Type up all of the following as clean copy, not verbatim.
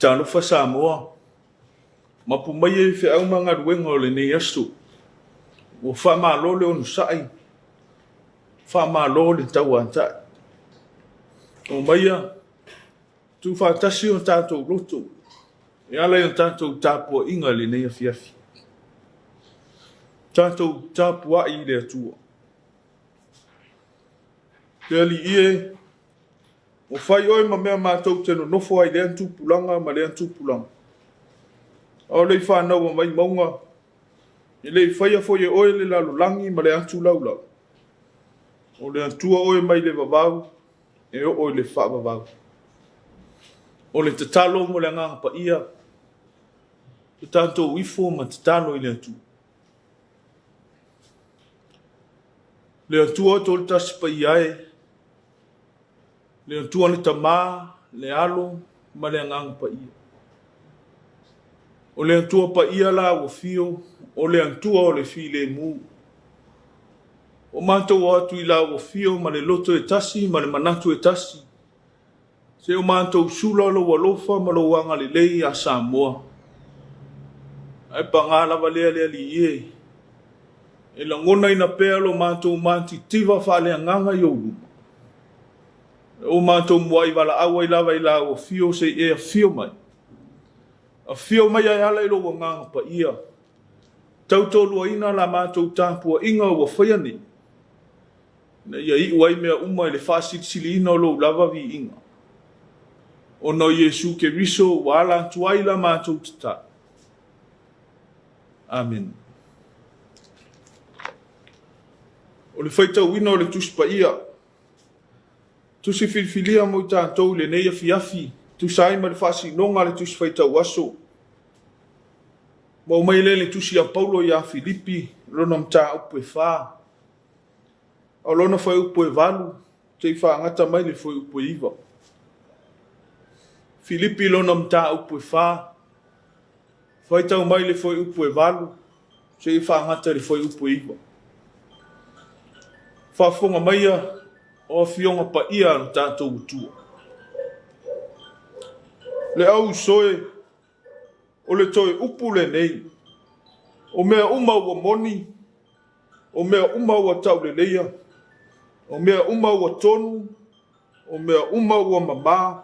Talofa Samoa mapumai e fe au manga ruenga o le nei astu o fa malo le onu sai fa malo le tau anta o maia tu fa tasi o tatou loto e ala o tatou tapo inga le nei afiafi tatou tapo ai le atua le ali ie O whai oi ma mea mātou teno nofo ai lean tūpulanga ma lean tūpulanga. O lei whanau mai maunga. I lei whaia fo e oi le lalulangi ma lean tū laulau. O lean tua oi mai le vavau. E o oi le wha vavau. O le tatalo mo le nganga pa ia. Te tanto uifo ma tatalo i lean tū. Lean tua to le tasi pa iae. Le tua le tamā, le alo, ma le ngang pa ia. O le tua pa ia la o fio, o le tua o le fi le mu. O mātou atu i la o fio, ma le loto e tasi, ma le manatu e tasi. Se o mātou sula lo walofa, ma lo wanga le lei a Samoa. Ai pa ngā lava lea lea li ie. E la ngona ina pēa lo mātou māti tiva wha le nganga i oulu. O mātou muai wala awa i lava i la o fio se e a fio mai. A fio mai ai ala i lo nganga pa ia. Tautolua ina la mātou tāpua inga o whaya ni. Na ia i uai mea uma i le whasitsili ina o lo lava vi inga. O no Yesu ke riso wala tuai la mātou tata. Amen. O le whaitau ina o le tuspa ia. Tusi filfilia mo i tātou le nei Afiafi. Tusai ma le whasi nonga le tusi whaitau aso. Mau mai le tusi a Paulo i a Filipi. Lona mta upo e wha. O lona whai upo e walu. Te i wha ngata mai le whai upo e iwa. Filipi lona mta upo e wha. Whaitau mai le whai upo e walu. Te i wha ngata le whai upo e iwa. Whafonga mai a o fionga pa ia no tātou utua. Le au soe, o le toe upu le nei, o mea uma ua moni, o mea uma ua tau le leia, o mea uma ua tonu, o mea uma ua mamā,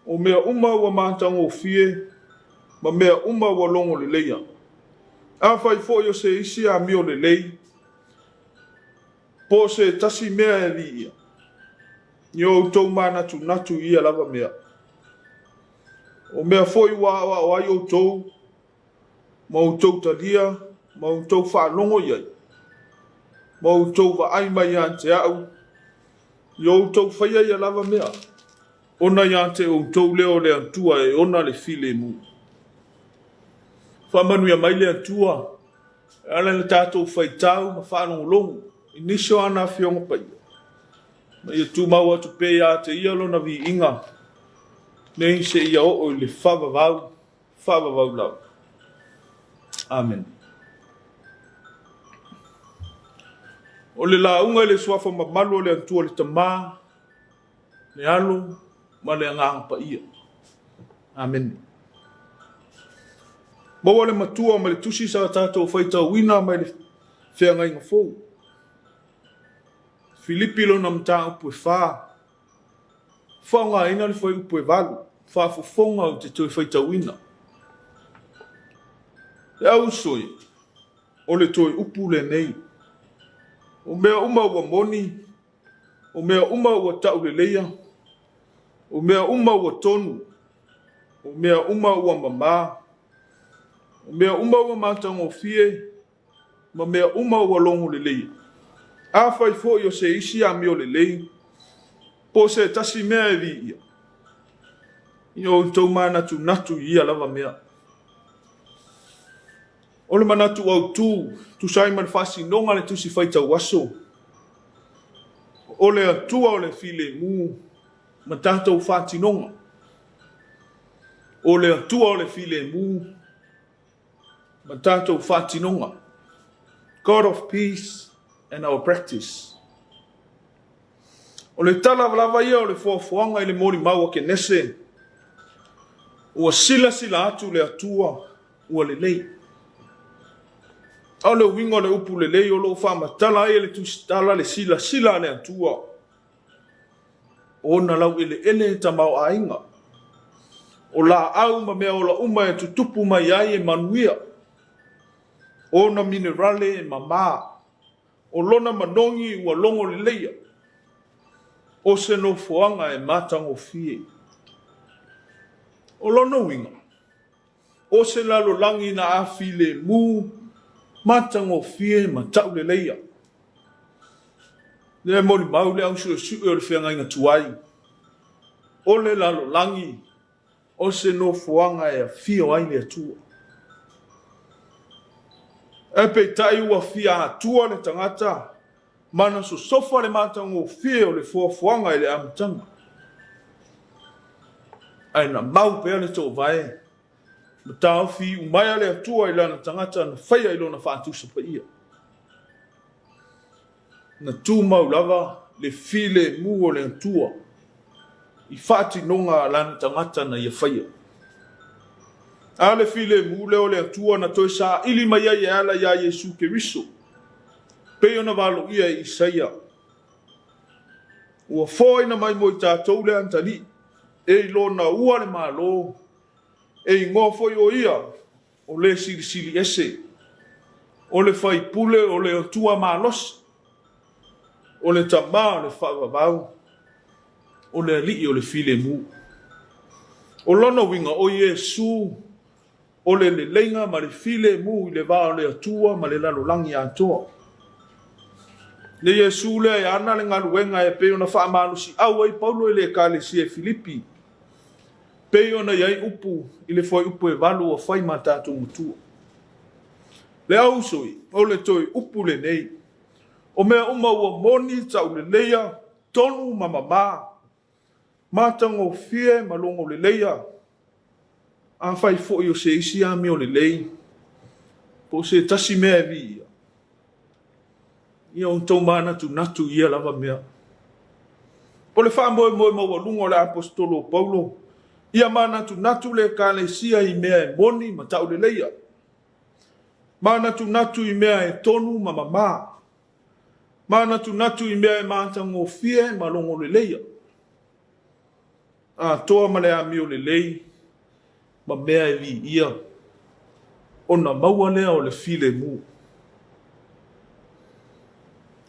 o mea uma ua mātango o fie, ma mea uma ua longo le leia. A whai fo yo se isi a mio le lei, po se tasi mea e li ia. Nio tau mana tu natu ia lava mea. O mea foi wa o ai o tau, ma o tau talia, ma o tau whanongo iai. Ma o tau wa ai mai ante au. Yo tau whaia ia lava mea. Ona iante o tau leo le antua e ona le file mu. Whamanu ia mai le antua. Ala le tātou whaitau ma whanongo longo. Inisio ana fionga pa ia. Ma ia tu mau atu pe ia te ia lona vi inga. Nei se ia o le whavavau lau. Amen. O le launga le suafa mamalu o le antua le tamā, le alo, ma le anganga pa ia. Amen. Maua le matua ma le tusi sa tātou whaitau wina ma le whenga inga fōu. Filipi lo na mta upo e wha. Whaonga ina le whai upo e walu. Wha fufonga o te toi whaita wina. Le au soi. O le toi upu le nei. O mea uma ua moni. O mea uma ua tau le leia. O mea uma ua tonu. O mea uma ua mamā. O mea uma ua mātango fie. Ma mea uma ua longo le leia. A whai fo yo se isi a mio le lei. Po se tasi mea e vi ia. Io tau mana tu natu ia lava mea. O le manatu au tu sai man fasi nonga le tusi whaita waso. O le atua o le file mu. Ma tātou whati nonga. O le atua o le file mu. Ma tātou whati nonga. God of peace. And our practice. O le tala lava ia o le fuafuanga i le mori maua ke nese. Ua sila atu le atua ua le lei. Au le wingo le upu le lei o lo whamatala e le tustala le sila le atua. O na lau ele tamau a inga. O la au ma mea o la uma e tutupu mai ai e manuia. O na minerale e mamā. O lona manongi ua longo le leia. o se no foanga e matangofie. O lona winga. O se lalo langi na afi le mu matangofie ma tau le leia. Le moli mau le au su o le whianga inga tuai. O le lalo langi o se no foanga e fio ai le atua. E pe tai ua fia atua le tangata. Mana so sofa le matangofie o le foanga e le amtanga. Ai na mau pe le tō vai. Ma tau fi umaya le atua i lana tangata na whaia i lona whaatusa pa ia. Na tū mau lava le file mu o le atua. I whaati nonga lana tangata na ia whaia. A le file mu le o le atua na toi sa ili mai ai ala ia Yesu Keriso. Peo na walo ia i Isaia. Ua foi na mai mo i tātou le antali. E lo na ua le malo. E ngō foi o ia. O le sili ese. O le fai pule o le atua malos. O le tama o le whaavavau. O le ali o le file mu. O lono winga o Yesu. O le lenga ma le file mu i le vao le atua ma le lalolangi atoa. Le Yesu le e ana le ngaluenga e peo na whaamalusi au ai Paulo le ekalesi e Filipi. Peo na iai upu i le foi upu e valu o whai matatu mutua. Le au soi, o le toi upu le nei. O mea uma ua moni tau le leia, tonu mamama. Matango fie malongo le leia. A whai foi o se isi ami o le lei. Po se tasi mea vi ia. Ia on tau mana tu natu ia lava mea. Po le wha moe maua lungo le apostolo Paulo. Ia mana tu natu le kalesia i mea e moni ma tau le leia. Mana tu natu i mea e tonu ma mama. Mana tu natu i mea e matango fie ma longo le leia. A toa ma le ami o le lei. Ma mea e vi ia. Ona maua lea o le file mu.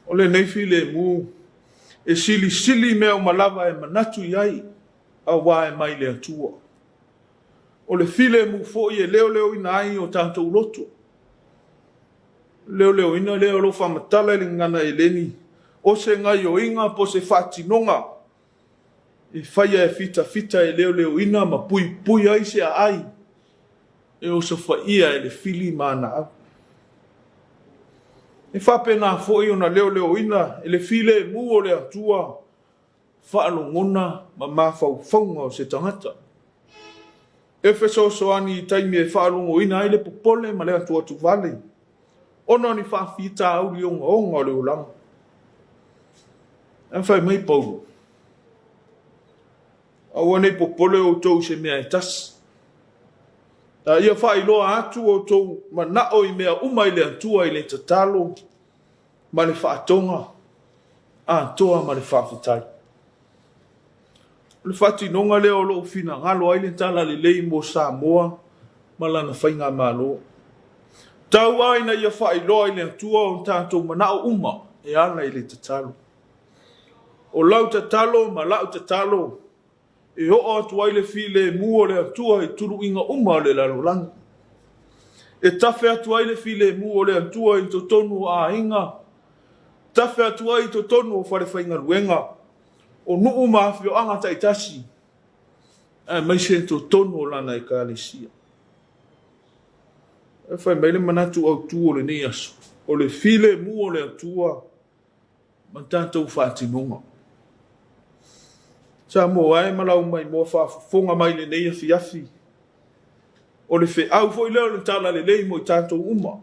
O le nei file mu. E sili mea o malava e manatu iai. A wae mai le atua. O le file mu fo i e leo ina ai o tātou loto. Leo ina leo lo whamatala i ngana e leni. O se ngai o inga po se whatinonga. E whaia e fita e leo ina ma pui ai se a ai. E o se whaia e le fili mana au. E whapena fo i ona leo ina e le file mu o le atua. Whaalongona ma mawhauwhaunga o se tangata. E whesoani i taimi e whaalongo ina ai le popole ma le atua tu vale. Ono ni whawhita au li onga o le ulanga. E whai mai Paulo. Awa nei popole o tou se mea e tasi. Ta ia whai loa atu o tou ma nao i mea umai le atua i le tatalo. Ma le whaatonga. A toa ma le whawhitai. Le fati nonga leo lo fina ngalo ai le tala le lei mo Samoa malana whainga malo. Tau ai na ia whai loa i le atua o tātou manao uma e ana i le tatalo. O lau tatalo ma lau tatalo e ho atu ai le file mua le atua i turu inga uma le lalolangi. E tafe atu ai le file mua le atua i to tonu a inga. Tafe atu ai to tonu o whare whainga ruenga. O nuu mawhi o anga taitasi. E mai se to tonu o lana i ka alisia. E whai meile manatu au tu o le ni aso. O le file mu o le atua. Ma tātou whātinonga. Sa mo ai malau mai mo whaafonga mai le nei Afiafi. O le whi au fo i leo le tala le lei mo i tātou uma.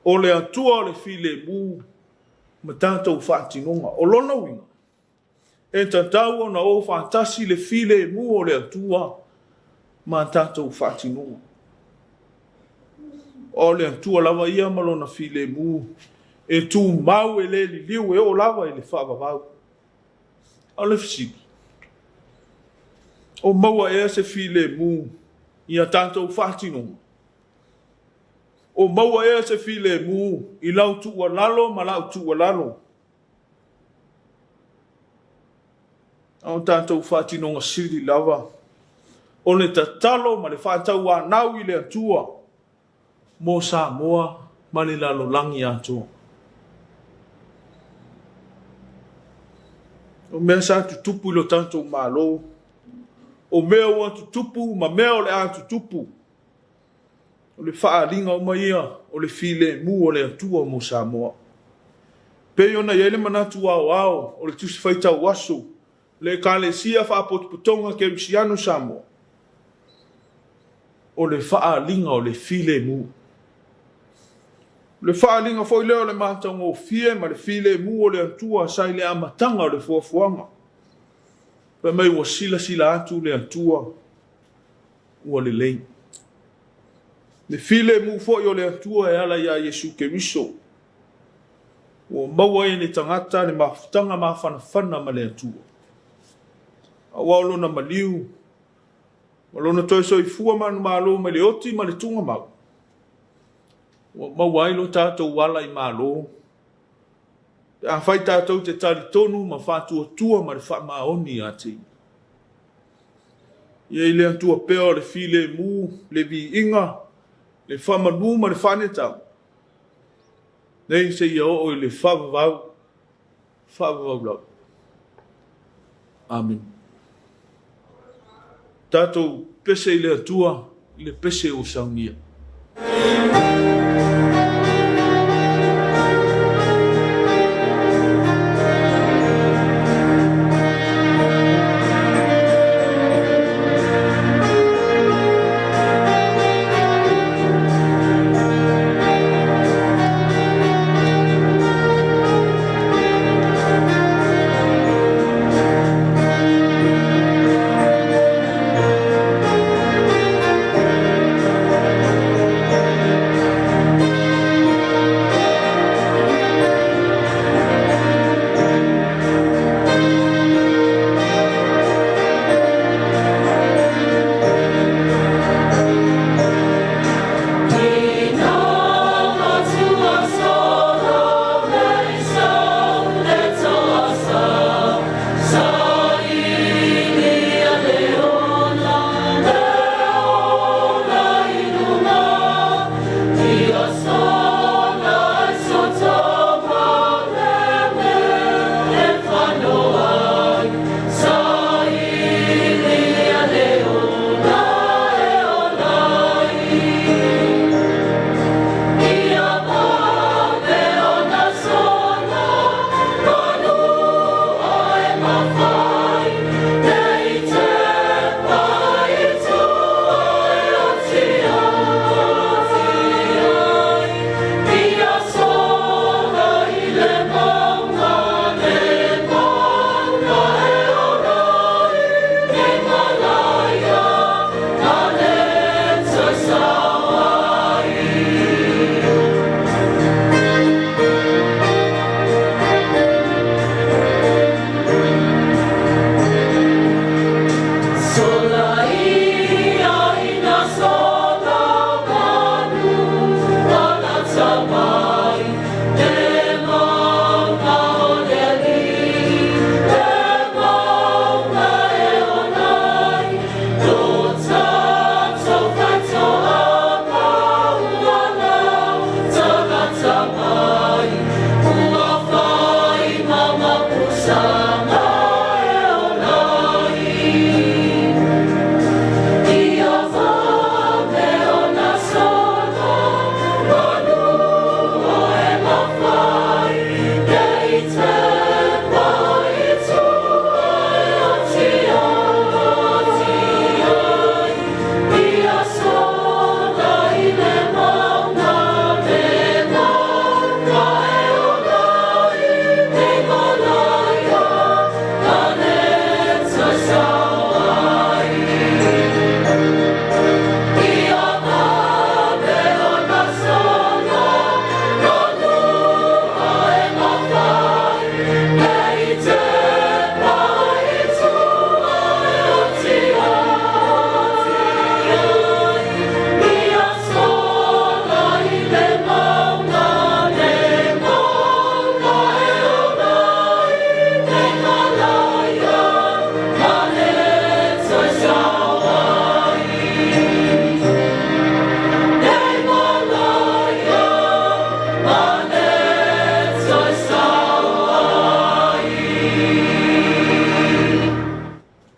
O le atua o le file mu. Ma tātou whātinonga. O lona winga. E tatau na o whaatasi le file mu o le atua ma tātou whātinonga. O le atua lava ia malona file mu. E tū mau e le li liu e o lava e le whaavavau. O le fisiki. O maua e se file mu i a tātou whātinonga. O maua e se file mu i lau tua lalo ma lau tua lalo. O tātou whātinonga siri lava. O le tatalo ma le whātau anau I le atua. Mō Samoa ma le lalolangi atua. O mea sa tutupu lo tātou mālo. O mea o tutupu ma mea o le tutupu. O le whaalinga o maia o le file mu o le atua mō Samoa. Pe ona yele manatu ao o le tusi whaitau wasu. Le kalesia whaapotuputonga ke Missionary Samoa. O le whaalinga o le file mu. Le whaalinga foi leo le mātanga o fie ma le file mu o le atua sai le amatanga o le fuafuanga. Pe mai ua sila atu le atua ua le lei. Le file mu foi o le atua e ala ia Yesu Keriso. Ua maua e le tangata le mafutanga mawhanawhana ma le atua. Awa olo na maliu. Walona toi so I fua manu malo ma le oti ma le tunga mau. Mawailo tātou wala I malo. A whai tātou te tari tonu ma whātua tua ma le wha maoni ati. Ia I le atua peo le file mu, le vi inga, le wha manu ma le whanetau. Nei se ia o I le whavavau lau. Amen. Tātou pese I le atua, I le pese o saungia.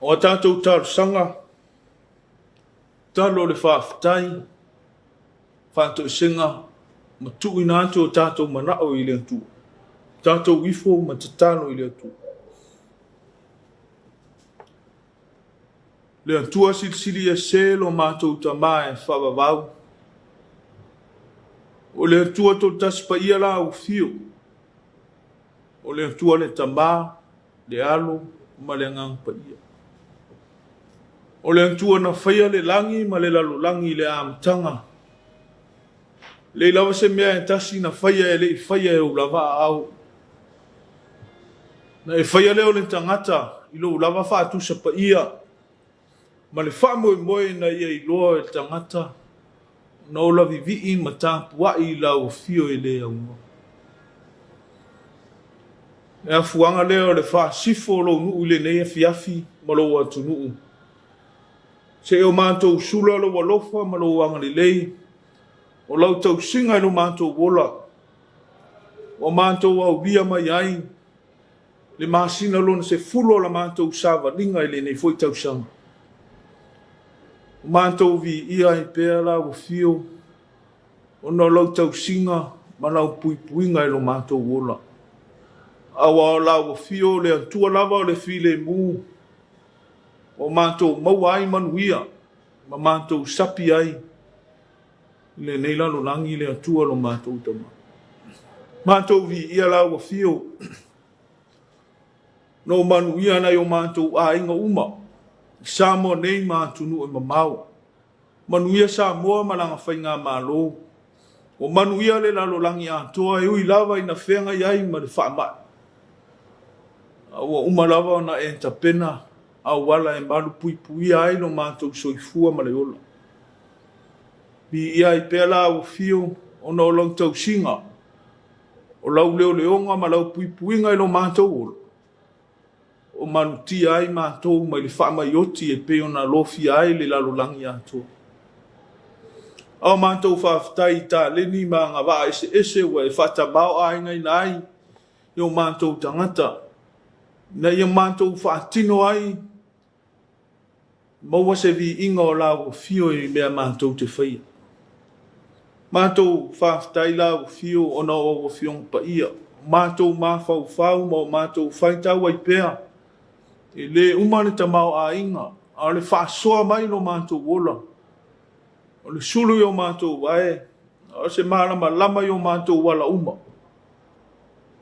O tātou sanga, talo le whaafitai, whātou senga, ma tui nātu o tātou manao I le atu. Tātou ifo ma tatano I le atu. Le atua silisili e selo mātou tamae whawawau. O le atua tō taspa ia la u fio. O le atua le tamā, le alo, ma le ngang pa ia. O le atua na whaia le langi, ma le lalo langi le amatanga. Le lawa se mea e tasi na whaia e le I whaia e o lava au. Na e whaia leo le tangata, I lo lava whaatusa pa ia. Ma le whaamoe moe na ia I loa e tangata. Na o lavi vii ma Tapuaiga la o fio e le aunga. E a fuanga leo le whaasifo lo nuu le nei Afiafi ma lo atu nuu. Se o mātou sula lo walofa ma lo wanga le lei. O lau tau singa lo mātou wola. O mātou au bia mai ai. Le māsina lo na se fulo la mātou sava linga I le nei foi tau sanga. O mātou vi ia I pēa la o fio. O na lau tau singa ma lau pui puinga I lo mātou wola. Awa la o fio le antua lava o le file mu. O mātou mauai manuia. Ma mātou sapi ai. Le nei lalo langi le atua lo mātou tama. Mātou vi ia la o fio. No manuia na o mātou a inga uma. Samoa nei mātunu e mamau. Manuia Samoa malanga whainga mālo. O manuia le lalo langi atoa e ui lava ina whenga iai ma le whaamai. Awa umalava na e tapena. Au wala e malu pui pui ai no mātou soifua ma le ola. Bi ia I pēa la o fio o na o lau tau singa. O lau leo leonga ma lau pui puinga I lo mātou ola. O manuti ai mātou mai le whaamai oti e peo na lofi ai le lalo langi ato. Au mātou whaafitai tā leni ma ngā waa ese wa e whatamau ai ngai nai. Yo mātou tangata. Na ia mātou whaatino ai. Maua se vi inga o la o fio I mea mātou te whaia. Mātou whaafitai la o fio o na o fio pa ia. Mātou mawhau whau ma o mātou whaitau ai pēa. E le umane tamau a inga. A le whaasoa mai no mātou wola. O le sulu o mātou wae. O se marama lama o mātou wala uma.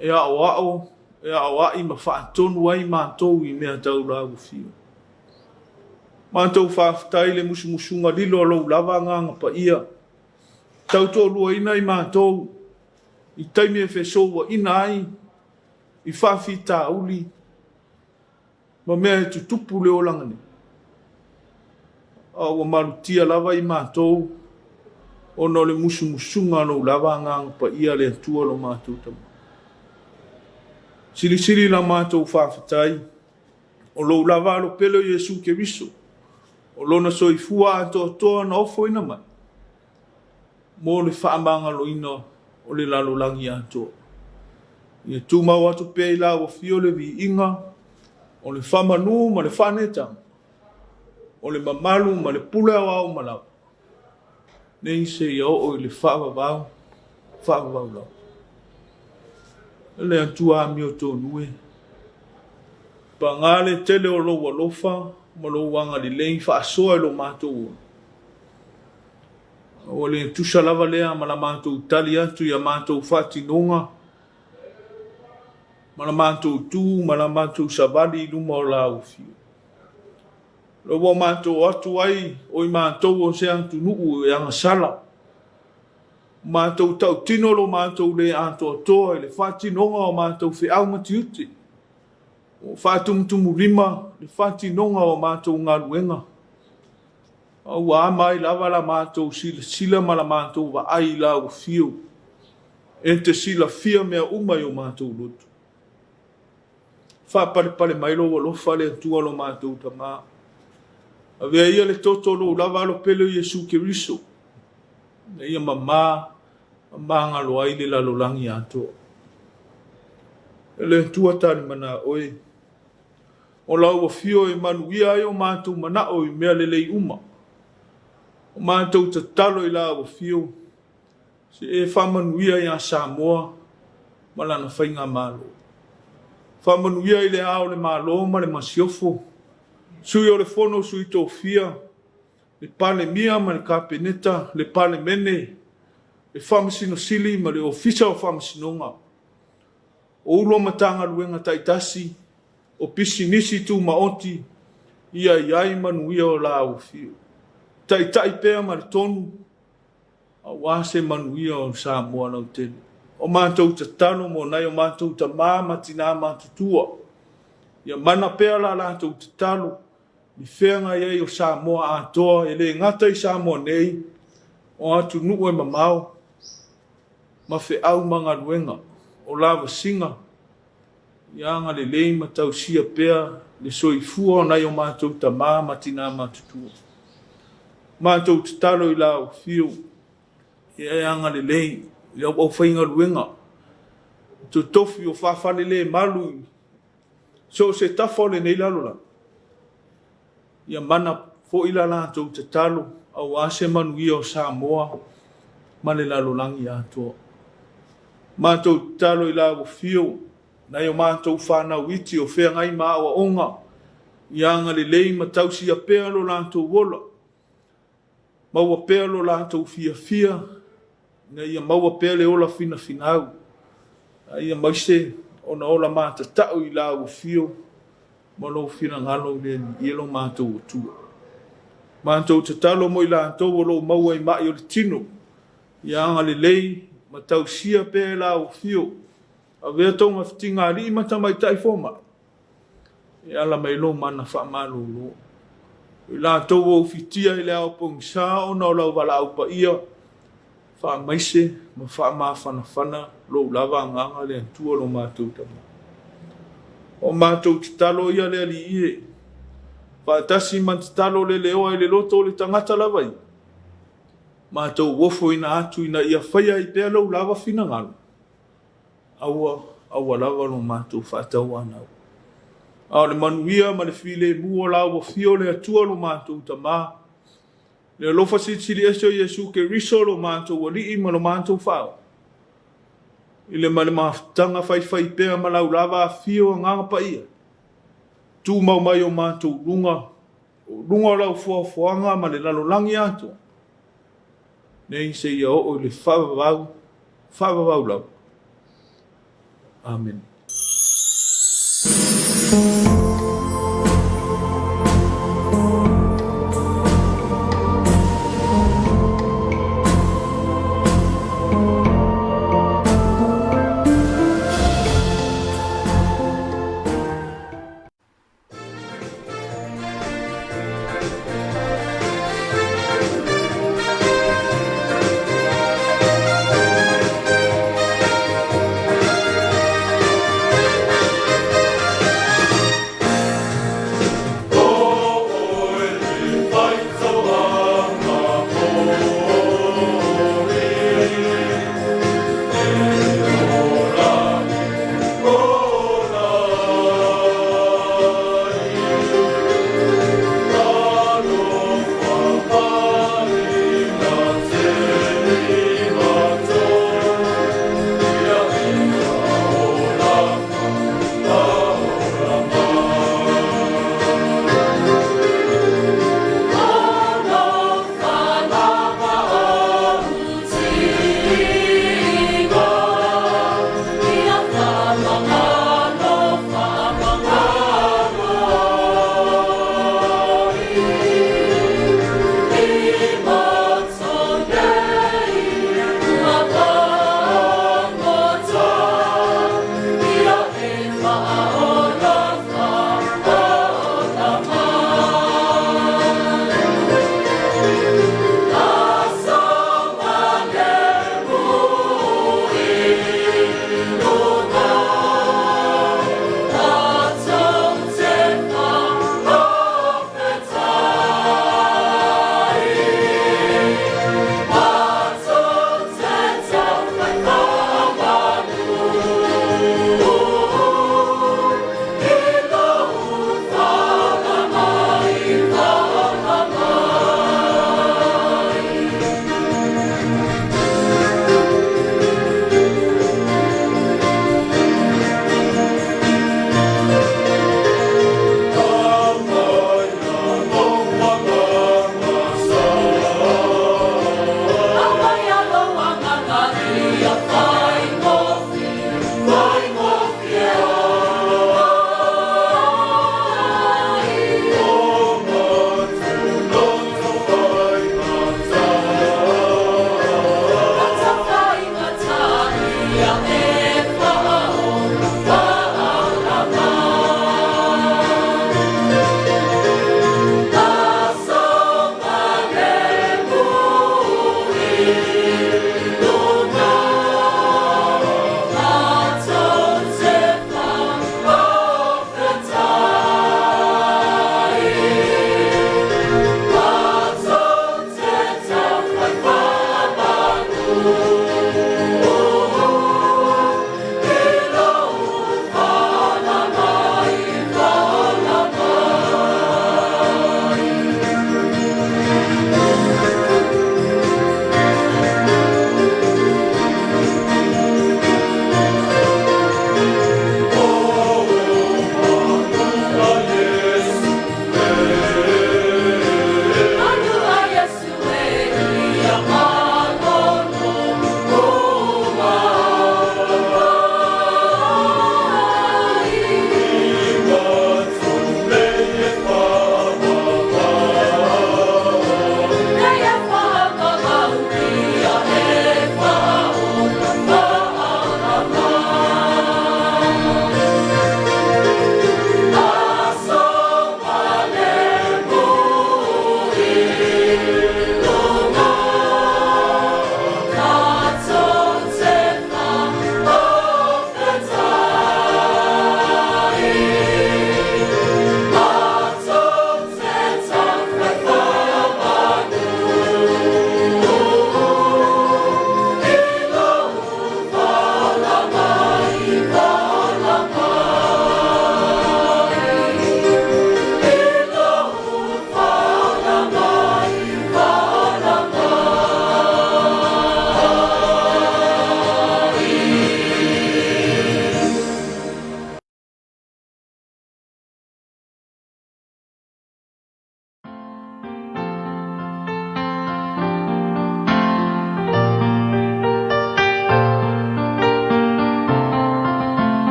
E a o ao. E a o ai ma whaatonu ai mātou I mea tau la o fio. Mātou whaafitai le musumusunga lilo alo lava nganga pa ia. Tau tō lua ina I mātou. I taimi e whesoa ina ai. I whaafi tā uli. Ma mea e tutupu le o langani. Awa marutia lava I mātou. Ono le musumusunga alo lava nganga pa ia le atua lo mātou tama. Sili la mātou whaafitai. O lo lava lo pelo Jesu ke riso. O lona soifua ato toa na ofo ina mai. Mo le whaamanga lo ina o le lalo langi ato. Ia tūmau atu pei la o fio le vi inga. O le whamanu ma le whanetang. O le mamalu ma le pule au malau. Nei se iau o le whaavavau. Whaavavau lau. Le antua mi o tō nue. Pa ngale tele o lo walofa. Ma lo wanga li lei whaasoa lo mātou. O le tusa lava lea ma la mātou tali atu ia mātou whatinonga. Ma la mātou tū, ma la mātou savali luma o la ufio. Lo wa mātou atu ai, o I mātou o se antu nuu e anga sala. Mātou tau tino lo mātou le ato atoa, le whatinonga o mātou whiau matiuti. O whaatumutumu lima, le whatinonga o mātou ngā luenga. Au a mai lava la mātou sila ma la mātou wa ai la o fio. E te sila fia mea umai o mātou lotu. Whapare mai lo walofa le atua lo mātou tama. A vea ia le toto lo lava lo pelo Jesu ke riso. Na ia mama ngalo ai le lalo langi ato. E le atua tani mana oe. O lau fio e manuia e o mātou manao i mea lelei uma. O mātou te talo i lau fio. Se e whamanuia i a Samoa, malana whainga malo. Whamanuia i le ao le malo ma le masiofo. Sui o le fono sui tō fia. Le pale mia ma le kapeneta, le pale mene. Le whamasino sili ma le ofisa o whamasinonga. O ulo matanga luenga taitasi. O pisi nisi tu maoti. Ia iai manuia o lau fio. Tai pea ma le tonu. A wase manuia o Samoa nau tele. O mātou ta tano mo nai o mātou ta māmatina mātutua. Ia mana pea la lātou ta talo. Ni whenga iei o Samoa atoa. Ele ngata i Samoa nei. O atu nuu e mamau. Ma whe au manga luenga. O lawa singa. Ia nga le lei matau sia pea. Le soifua o nai o mātou ta māmatina mātutua. Mātou ta talo i lau fio. Ia anga le lei. Ia au whainga luenga. Tu tofi o whawhane le malu. So se tafo le nei lalola. Ia mana fo ila lātou te talo. Au ase manuia o Samoa. Mane lalolangi atua. Mātou talo i lau fio. Nai o mātou whanau iti o whea ngai maa o onga. Ia anga le lei matausi a pea lo lātou wola. Maua pea lo lātou fia. Na ia maua pea le ola finau. Ia maise ona ola māta tau i lau fio. Malo fina ngalo le ielo mātou o tua. Mātou te talo mo i lātou o lo maua i mai o le tino. Ia anga le lei matau sia pea lau fio. A vea tonga fitinga li mata mai tai foma. Ia ala mai lo mana wha malo lo. I lātou o fitia i le au pongsa o na lau wala au pa ia. Wha maise, ma wha maa whana, lo lava nganga le antua lo mātou tama. O mātou te talo ia le ali ie. Wha tasi man te talo le leo ai le loto le tangata lavai. Mātou wofo ina atu ina ia whaia i pea lo lava fina ngalo. Aua lava lo mātou whatau anau. Ao le manuia ma le file mua lau o fio le atua lo mātou tama. Le lofa sitili eso Yesu ke riso lo mātou wali i ma lo mātou whao. I le male maftanga whai pea ma lau lava a fio a nganga pa ia. Tu mau mai o mātou runga. Runga lau fuafuanga ma le lalolangi ato. Nei se ia o le whavavau lau. Amen.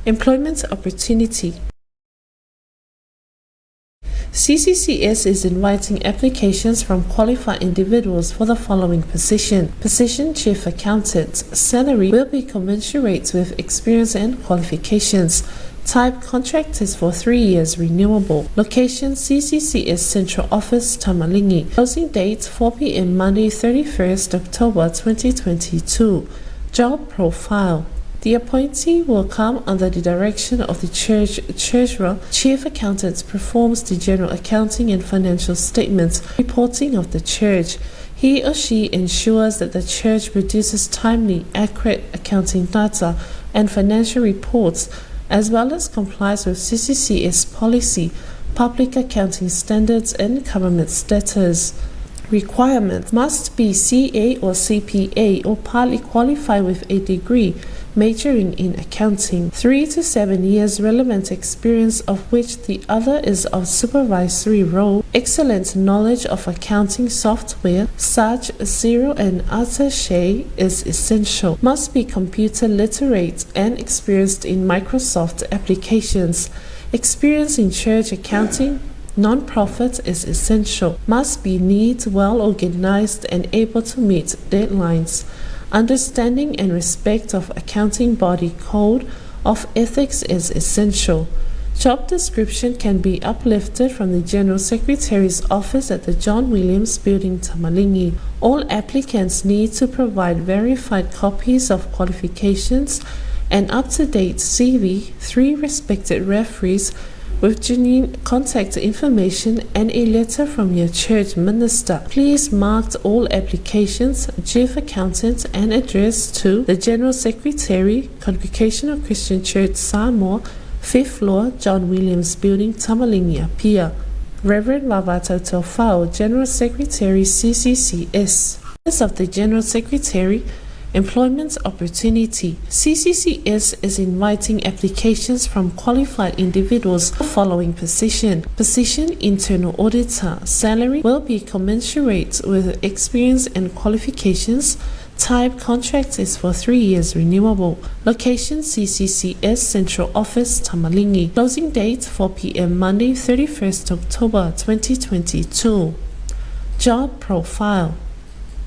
Employment opportunity. CCCS is inviting applications from qualified individuals for the following position. Position Chief Accountant. Salary will be commensurate with experience and qualifications. Type contract is for 3 years renewable. Location CCCS Central Office, Tamalingi. Closing date 4 p.m. Monday 31st October 2022. Job profile. The appointee will come under the direction of the church treasurer. Chief accountant performs the general accounting and financial statements reporting of the church. He or she ensures that the church produces timely, accurate accounting data and financial reports, as well as complies with CCCS policy, public accounting standards, and government status. Requirement: must be CA or CPA or partly qualified with a degree majoring in accounting. 3 to 7 years relevant experience, of which the other is of supervisory role. Excellent knowledge of accounting software such as Xero and Attaché is essential. Must be computer literate and experienced in Microsoft applications. Experience in church accounting, non-profit is essential. Must be neat, well organized, and able to meet deadlines. Understanding and respect of accounting body code of ethics is essential. Job description can be uplifted from the General Secretary's office at the John Williams Building, Tamalingi. All applicants need to provide verified copies of qualifications, an up-to-date CV, 3 respected referees with genuine contact information, and a letter from your church minister. Please mark all applications, Chief Accountant, and address to the General Secretary, Congregational Christian Church Samoa, 5th floor, John Williams Building, Tamalingi, Apia. Reverend Vavato Tofao, General Secretary, CCCS. Office of the General Secretary. Employment opportunity. CCCS is inviting applications from qualified individuals for following position. Position Internal Auditor. Salary will be commensurate with experience and qualifications. Type contract is for 3 years renewable. Location CCCS Central Office, Tamalingi. Closing date 4 p.m. Monday 31st October 2022. Job profile.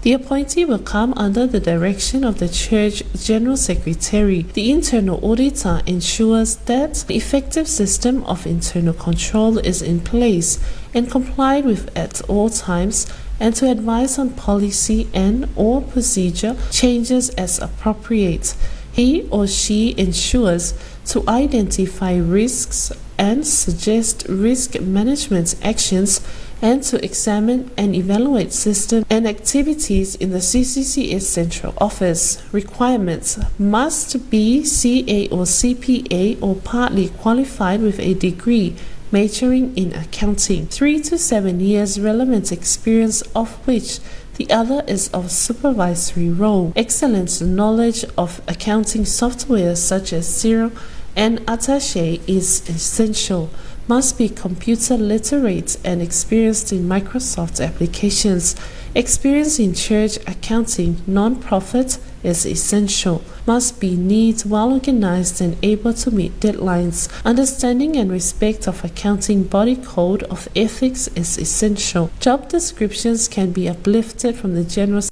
The appointee will come under the direction of the Church General Secretary. The Internal Auditor ensures that the effective system of internal control is in place and complied with at all times, and to advise on policy and/or procedure changes as appropriate. He or she ensures to identify risks and suggest risk management actions, and to examine and evaluate systems and activities in the CCCS Central Office. Requirements: must be CA or CPA or partly qualified with a degree majoring in accounting. 3 to 7 years relevant experience, of which the other is of supervisory role. Excellent knowledge of accounting software such as Xero and Attaché is essential. Must be computer literate and experienced in Microsoft applications. Experience in church accounting, non-profit is essential. Must be neat, well organized, and able to meet deadlines. Understanding and respect of accounting body code of ethics is essential. Job descriptions can be uplifted from the General